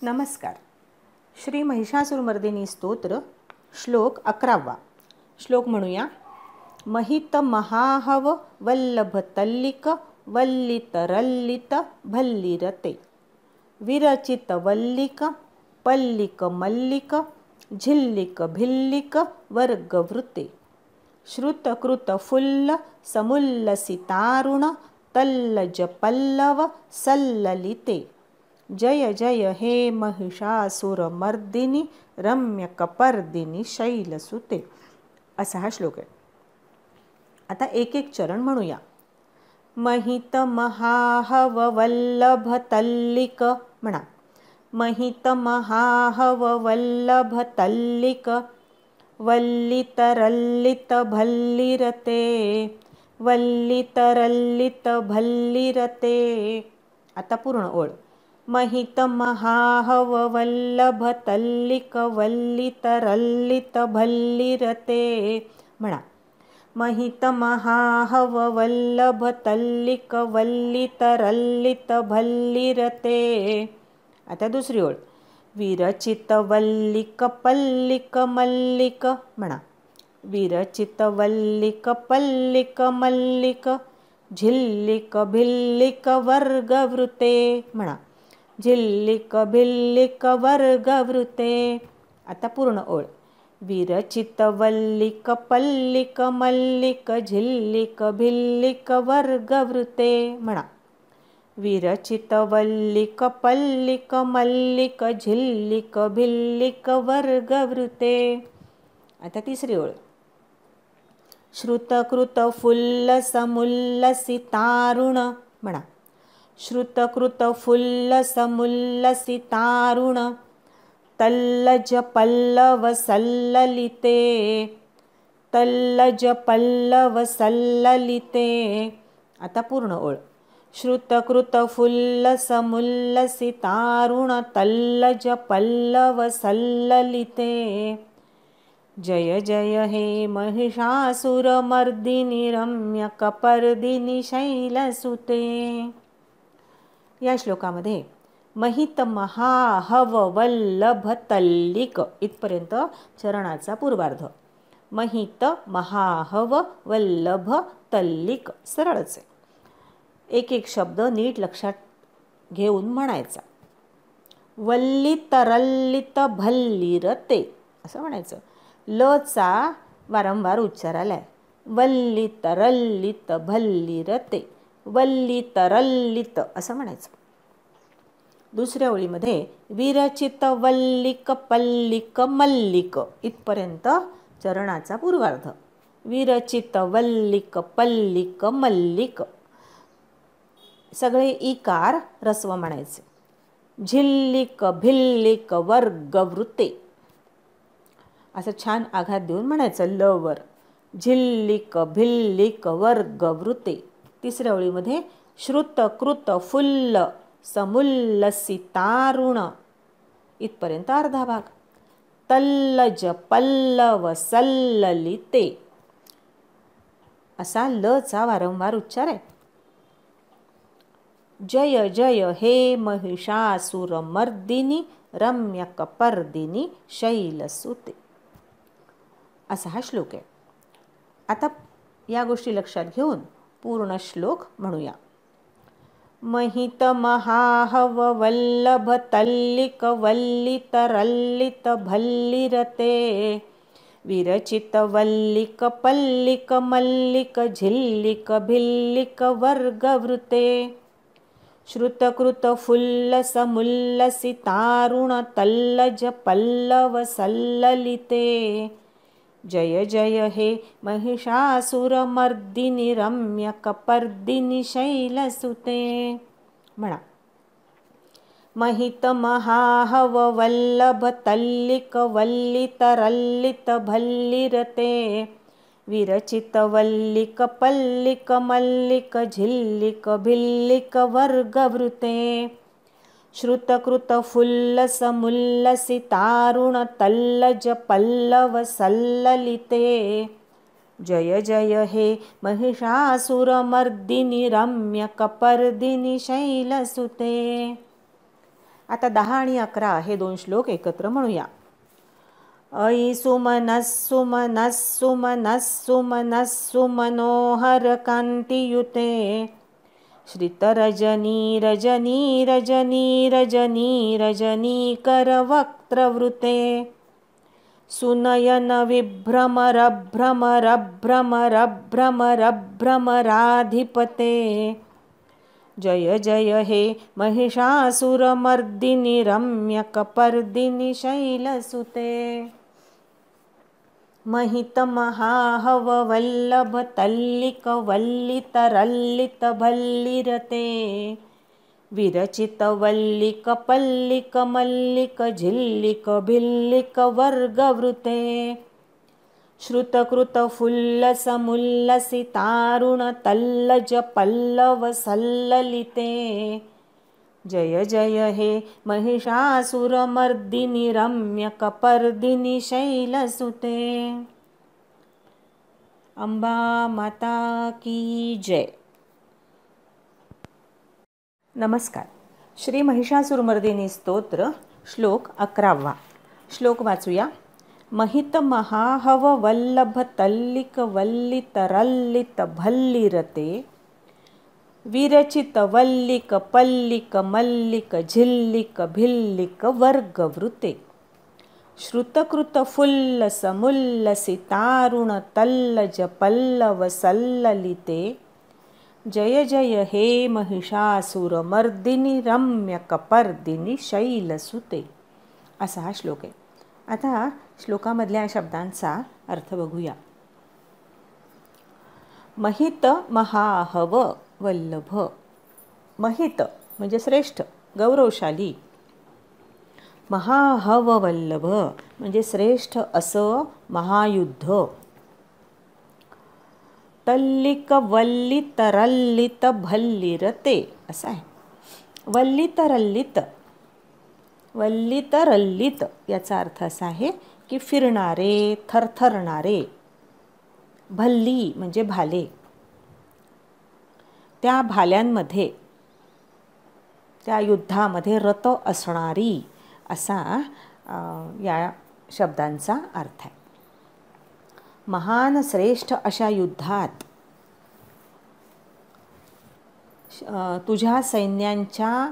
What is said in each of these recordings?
नमस्कार. श्री महिषासुरमर्दिनी स्तोत्र श्लोक 11. श्लोक म्हणूया. महित महाहव वल्लभ तल्लिक वल्लित रल्लित भल्लिरते विरचित वल्लिक पल्लिक मल्लिक झिल्लिक भिल्लिक वर्गवृते श्रुतकृत फुल्ल समुल्लसितारुण तल्लज पल्लव सल्ललिते जय जय हे महिषासुरमर्दिनी रम्यकपर्दिनी शैलसुते. असा हा श्लोक आहे. आता एक एक चरण म्हणूया. महित महाहव वल्लभ तल्लिक म्हणा. महित महाहव वल्लभ तल्लिक वल्लित रल्लित भल्लिरते वल्लित रल्लित भल्लिरते. आता पूर्ण ओळ. महित महाहव वल्लभ तल्लिक वल्लित रल्लित भल्लिरते म्हणा. महित महाहव वल्लभ तल्लिक वल्लित रल्लित भल्लिरते. आता दुसरी ओळ. विरचित वल्लिक पल्लिक मल्लिक म्हणा. विरचित वल्लिक पल्लिक मल्लिक झिल्लिक भिल्लिक वर्गवृते म्हणा. झिल्लिक भिल्लिक वर्गवृते. आता पूर्ण ओळ. विरचित वल्लिक पल्लिक मल्लिक झिल्लिक भिल्लिक वर्गवृते म्हणा. विरचित वल्लिक पल्लिक मल्लिक झिल्लिक भिल्लिक वर्गवृते. आता तिसरी ओळ. श्रुतकृत फुल्ल समुल्लसितारुण म्हणा. श्रुतकृत फुल्ल समुल्लसितारुण तल्लज पल्लव सल्ललिते तल्लज पल्लव सल्ललिते. आता पूर्ण ओळ. श्रुतकृत फुल्ल समुल्लसितारुण तल्लज पल्लव सल्ललिते जय जय हे महिषासुरमर्दिनी रम्यकपर्दिनी शैलसुते. या श्लोकामध्ये महित महाहव वल्लभ तल्लिक इथपर्यंत चरणाचा पूर्वार्ध. महित महाहव वल्लभ तल्लिक सरळच आहे. एक एक शब्द नीट लक्षात घेऊन म्हणायचा. वल्लित रल्लित भल्लिरते असं म्हणायचं. लचा वारंवार उच्चार आलाय. वल्लित रल्लित भल्लिरते वल्लित रल्लित असं म्हणायचं. दुसऱ्या ओळीमध्ये विरचित वल्लिक पल्लिक मल्लिक इथपर्यंत चरणाचा पूर्वार्ध. विरचित वल्लिक पल्लिक मल्लिक सगळे इकार रस्व म्हणायचे. झिल्लिक भिल्लिक वर्गवृते असं छान आघात देऊन म्हणायचं लवर. झिल्लिक भिल्लिक वर्गवृते. तिसऱ्या ओळीमध्ये श्रुतकृत फुल्ल समुल्लसितारुण इथपर्यंत अर्धा भाग. तल्लज पल्लव सल्ललिते असा लचा वारंवार उच्चार आहे. जय जय हे महिषासुरमर्दिनी रम्यकपर्दिनी शैलसुते. असा हा श्लोक आहे. आता या गोष्टी लक्षात घेऊन पूर्ण श्लोक म्हणूया. महित महाहव वल्लभ तल्लिक वल्लित रल्लित भल्लिरते विरचित वल्लिक पल्लिक मल्लिक झिल्लिक भिल्लिक वर्गवृते श्रुतकृत फुल्ल समुल्लसितारुण तल्लज पल्लव सल्ललिते जय जय हे महिषासुरमर्दिनी रम्यकपर्दिनी शैलसुते म्हणा. महित महाहव वल्लभ तल्लिक वल्लित रल्लित भल्लिरते विरचित वल्लिक पल्लिक मल्लिक झिल्लिक भिल्लिक वर्गवृते श्रुतकृत फुल्ल समुल्लसितारुण तल्लज पल्लव सल्ललिते जय जय हे महिषासुरमर्दिनी रम्यकपर्दिनी शैलसुते. आता 10 आणि 11 हे 2 श्लोक एकत्र म्हणूया. ऐ सुमनः सुमनः सुमनः सुमनः सुमनोहर कांतियुते श्रितरजनी रजनी रजनी रजनी रजनीकरवक्त्रवृते सुनयन विभ्रमरभ्रमरभ्रमरभ्रमराधिपते जय जय हे महिषासुरमर्दिनि रम्यकपर्दिनि शैलसुते महितमहाहववल्लभतल्लिकवल्लितरल्लितभल्लिरते विरचितवल्लिकपल्लिकमल्लिकझिल्लिकभिल्लिकवर्गवृते श्रुतकृतफुल्लसमुल्लसितारुणतल्लजपल्लवसल्ललिते जय जय हे महिषासुरमर्दिनि रम्यकपर्दिनि शैलसुते. अंबा माता की जय. नमस्कार. श्री महिषासुरमर्दिनी स्तोत्र श्लोक 11. श्लोक वाचूया. महित महाहव वल्लभ तल्लिक वल्लित रल्लित भल्लिरते विरचित वल्लिक पल्लिक मल्लिक झिल्लिक भिल्लिक वर्गवृते श्रुतकृत फुल्लस मुल्लसितारुण तल्लज पल्लव सल्ललिते जय जय हे महिषासुरमर्दिनि रम्यकपर्दिनि शैलसुते. असा हा श्लोक आहे. आता श्लोकामधल्या शब्दांचा अर्थ बघूया. महित महाहव वल्लभ. महित म्हणजे श्रेष्ठ गौरवशाली. महाहव वल्लभ म्हणजे श्रेष्ठ असं महायुद्ध. तल्लिक वल्लित रल्लित भल्लिरते असं आहे. वल्लित रल्लित वल्लित रल्लित याचा अर्थ असा आहे की फिरणारे थरथरणारे. भल्ली म्हणजे भाले. त्या भाल्यांमध्ये त्या युद्धामध्ये रत असणारी असा या शब्दांचा अर्थ आहे. महान श्रेष्ठ अशा युद्धात तुझ्या सैन्यांच्या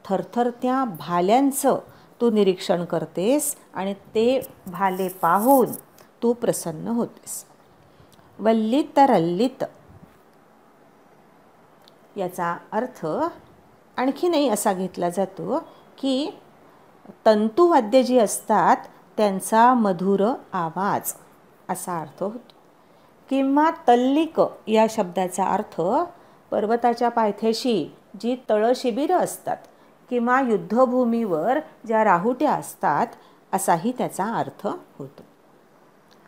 थरथरत्या भाल्यांचं तू निरीक्षण करतेस आणि ते भाले पाहून तू प्रसन्न होतेस. वल्लित रल्लित याचा अर्थ आणखीनही असा घेतला जातो की तंतुवाद्य जी असतात त्यांचा मधुर आवाज असा अर्थ होतो. किंवा तल्लिक या शब्दाचा अर्थ पर्वताच्या पायथ्याशी जी तळशिबिरं असतात किंवा युद्धभूमीवर ज्या राहुट्या असतात असाही त्याचा अर्थ होतो.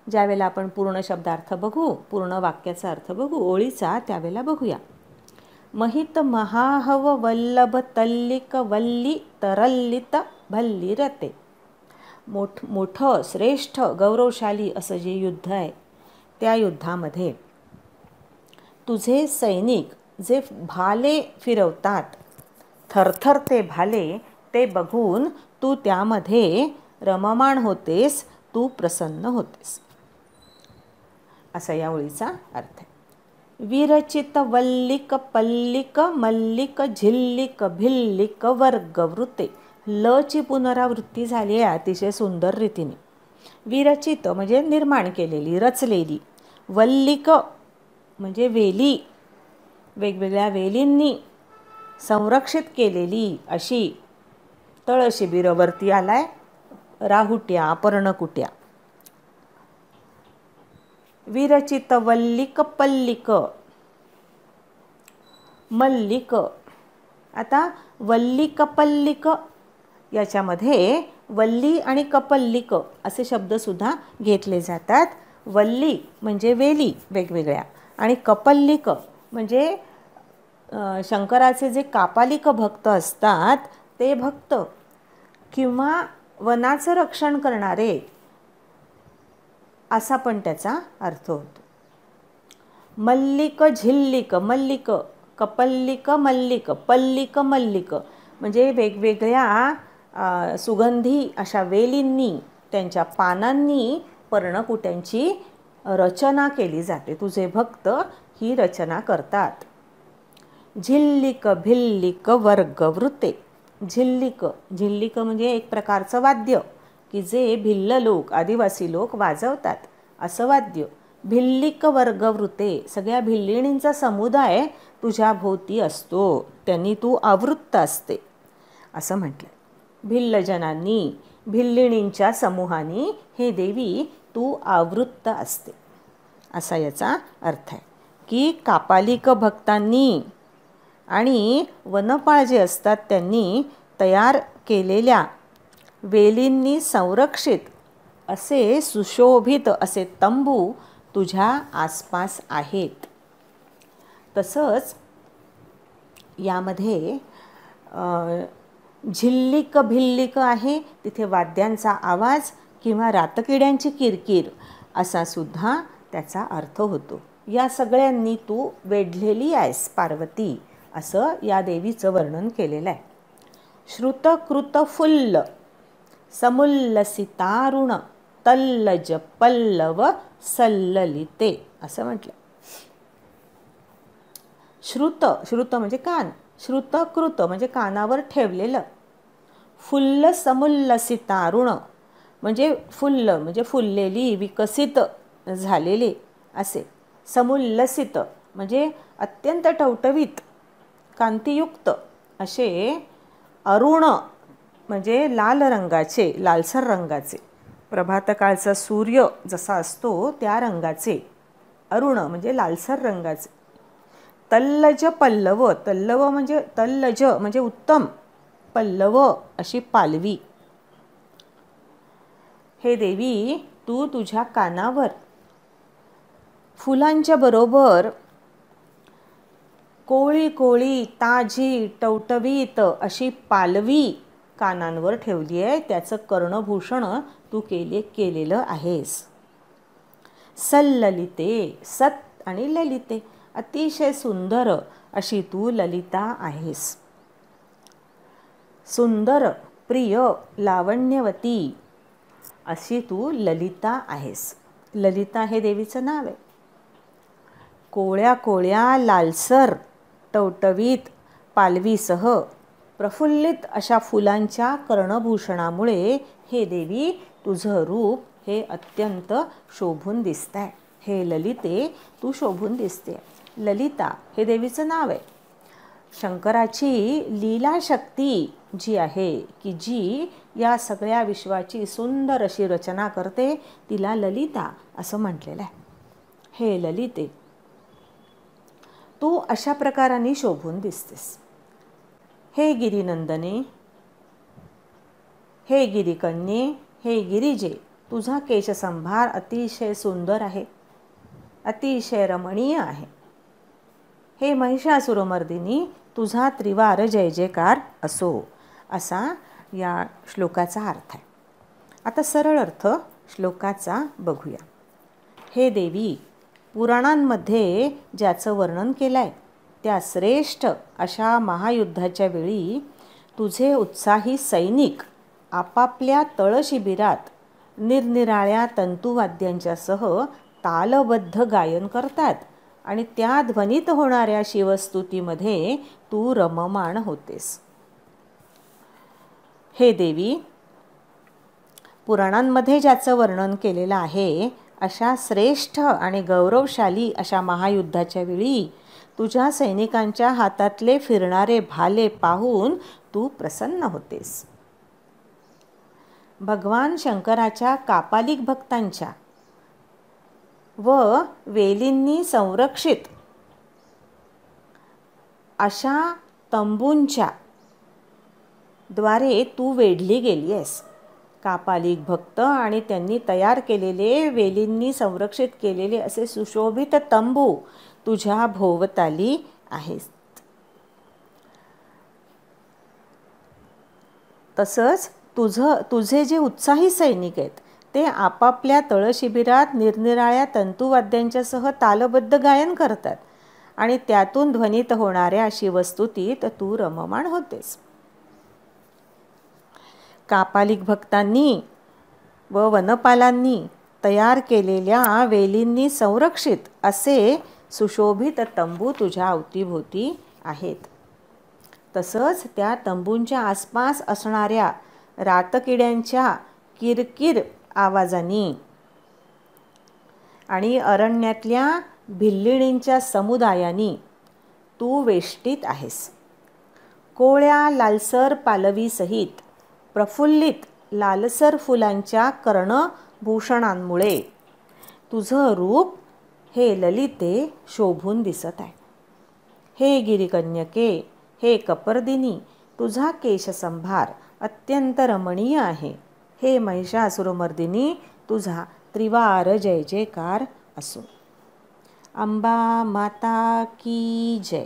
ज्यावेळेला आपण पूर्ण शब्दार्थ बघू, पूर्ण वाक्याचा अर्थ बघू, ओळीचा, त्यावेळेला बघूया. महित महाहव वल्लभ तल्लिक वल्ली तरल्लित भल्लिरते. मोठं श्रेष्ठ गौरवशाली असं जे युद्ध आहे त्या युद्धामध्ये तुझे सैनिक जे भाले फिरवतात, थरथरते भाले, ते बघून तू त्यामध्ये रममाण होतेस, तू प्रसन्न होतेस असा या ओळीचा अर्थ आहे. विरचित वल्लिक पल्लिक मल्लिक झिल्लिक भिल्लिक वर्गवृते. लची पुनरावृत्ती झाली आहे अतिशय सुंदर रीतीने. विरचित म्हणजे निर्माण केलेली, रचलेली. वल्लिक म्हणजे वेली, वेगवेगळ्या वेलींनी संरक्षित केलेली अशी तळशिबिरवरती आलाय राहुट्या, पर्णकुट्या. विरचित वल्लिक पल्लिक मल्लिक. आता वल्लिक पल्लिक याच्यामध्ये वल्ली आणि कपल्लिक असे शब्दसुद्धा घेतले जातात. वल्ली म्हणजे वेली वेगवेगळ्या आणि कपल्लिक म्हणजे शंकराचे जे कापालिक भक्त असतात ते भक्त किंवा वनाचं रक्षण करणारे असा पण त्याचा अर्थ होतो. मल्लिक झिल्लिक मल्लिक, कपल्लिक मल्लिक, पल्लिक मल्लिक म्हणजे वेगवेगळ्या सुगंधी अशा वेलींनी, त्यांच्या पानांनी पर्णकुट्यांची रचना केली जाते. तुझे भक्त ही रचना करतात. झिल्लिक भिल्लिक वर्गवृते. झिल्लिक म्हणजे एक प्रकारचं वाद्य की जे भिल्ल लोक, आदिवासी लोक वाजवतात असं वाद्य. भिल्लिक वर्गवृते, सगळ्या भिल्लिणींचा समुदाय तुझ्या भोवती असतो, त्यांनी तू आवृत्त असते असं म्हटलं. भिल्लजनांनी, भिल्लिणींच्या समूहाने हे देवी तू आवृत्त असते असा याचा अर्थ आहे. की कापालिक भक्तांनी आणि वनपाळ जे असतात त्यांनी तयार केलेल्या वेलींनी संरक्षित असे सुशोभित असे तंबू तुझ्या आसपास आहेत. तसंच यामध्ये झिल्लिक भिल्लिक आहे, तिथे वाद्यांचा आवाज किंवा रातकिड्यांची किरकिर असा सुद्धा त्याचा अर्थ होतो. या सगळ्यांनी तू वेढलेली आहेस पार्वती असं या देवीचं वर्णन केलेलं आहे. श्रुतकृत फुल्ल समुल्लसितारुण तल्लज पल्लव सल्ललिते असं म्हटलं. श्रुत म्हणजे कान, श्रुतकृत म्हणजे कानावर ठेवलेलं. फुल्ल समुल्लसितारुण म्हणजे फुल्ल म्हणजे फुललेली, विकसित झालेले असे. समुल्लसित म्हणजे अत्यंत टवटवीत, कांतियुक्त असे. अरुण म्हणजे लाल रंगाचे, लालसर रंगाचे, प्रभातकाळचा सूर्य जसा असतो त्या रंगाचे. अरुण म्हणजे लालसर रंगाचे. तल्लज पल्लव, तल्लव म्हणजे तल्लज म्हणजे उत्तम, पल्लव अशी पालवी. हे देवी तू तुझ्या कानावर फुलांच्या बरोबर कोळी कोळी ताजी टवटवीत अशी पालवी कानांवर ठेवली आहे. त्याचं कर्णभूषण तू केलेलं आहेस. सल्ललिते, सत आणि ललिते, अतिशय सुंदर अशी तू ललिता आहेस. सुंदर, प्रिय, लावण्यवती अशी तू ललिता आहेस. ललिता हे देवीचं नाव आहे. कोळ्या कोळ्या लालसर टवटवीत पालवीसह प्रफुल्लित अशा फुलांच्या कर्णभूषणामुळे हे देवी तुझं रूप हे अत्यंत शोभून दिसत आहे. हे ललिते तू शोभून दिसते. ललिता हे देवीचं नाव आहे. शंकराची लीला शक्ती जी आहे की जी या सगळ्या विश्वाची सुंदर अशी रचना करते तिला ललिता असं म्हटलेलं आहे. हे ललिते तू अशा प्रकाराने शोभून दिसतेस. हे गिरिनंदने, हे गिरिकन्ये, हे गिरिजे, तुझा केशसंभार अतिशय सुंदर आहे, अतिशय रमणीय आहे. हे महिषासुरमर्दिनी, तुझा त्रिवार जय जयकार असो असा या श्लोकाचा अर्थ आहे. आता सरळ अर्थ श्लोकाचा बघूया. हे देवी, पुराणांमध्ये ज्याचं वर्णन केलं आहे त्या श्रेष्ठ अशा महायुद्धाच्या वेळी तुझे उत्साही सैनिक आपापल्या तळशिबिरात निरनिराळ्या तंतुवाद्यांच्यासह तालबद्ध गायन करतात आणि त्या ध्वनित होणाऱ्या शिवस्तुतीमध्ये तू रममाण होतेस. हे देवी, पुराणांमध्ये ज्याचं वर्णन केलेलं आहे अशा श्रेष्ठ आणि गौरवशाली अशा महायुद्धाच्या वेळी तुझ्या सैनिकांच्या हातातले फिरणारे भाले पाहून तू प्रसन्न होतेस. भगवान शंकराच्या कापालिक भक्तांच्या व वेलींनी संरक्षित अशा तंबूंच्या द्वारे तू वेढली गेली आहेस. कापालिक भक्त आणि त्यांनी तयार केलेले, वेलींनी संरक्षित केलेले असे सुशोभित तंबू तुझ्या भोवताली आहेत. तसंच तुझे जे उत्साही सैनिक आहेत ते आपापल्या तळशिबिरात निरनिराळ्या तंतुवाद्यांच्यासह तालबद्ध गायन करतात आणि त्यातून ध्वनित होणाऱ्या शिवस्तुतीत तू रममाण होतेस. कापालिक भक्तांनी व वनपालांनी तयार केलेल्या वेलींनी संरक्षित असे सुशोभित तंबू तुझ्या अवतीभोवती आहेत. तसंच त्या तंबूंच्या आसपास असणाऱ्या रातकिड्यांच्या किरकिर आवाजांनी आणि अरण्यातल्या भिल्लिणींच्या समुदायानी तू वेष्टीत आहेस. कोवळ्या लालसर पालवीसहित प्रफुल्लित लालसर फुलांच्या कर्णभूषणांमुळे तुझं रूप हे ललिते शोभून दिसत आहे. हे गिरिकन्यके, हे कपर्दिनी, तुझा केशसंभार अत्यंत रमणीय आहे. हे महिषासुरमर्दिनी, तुझा त्रिवार जय जयकार असो. अंबा माता की जय.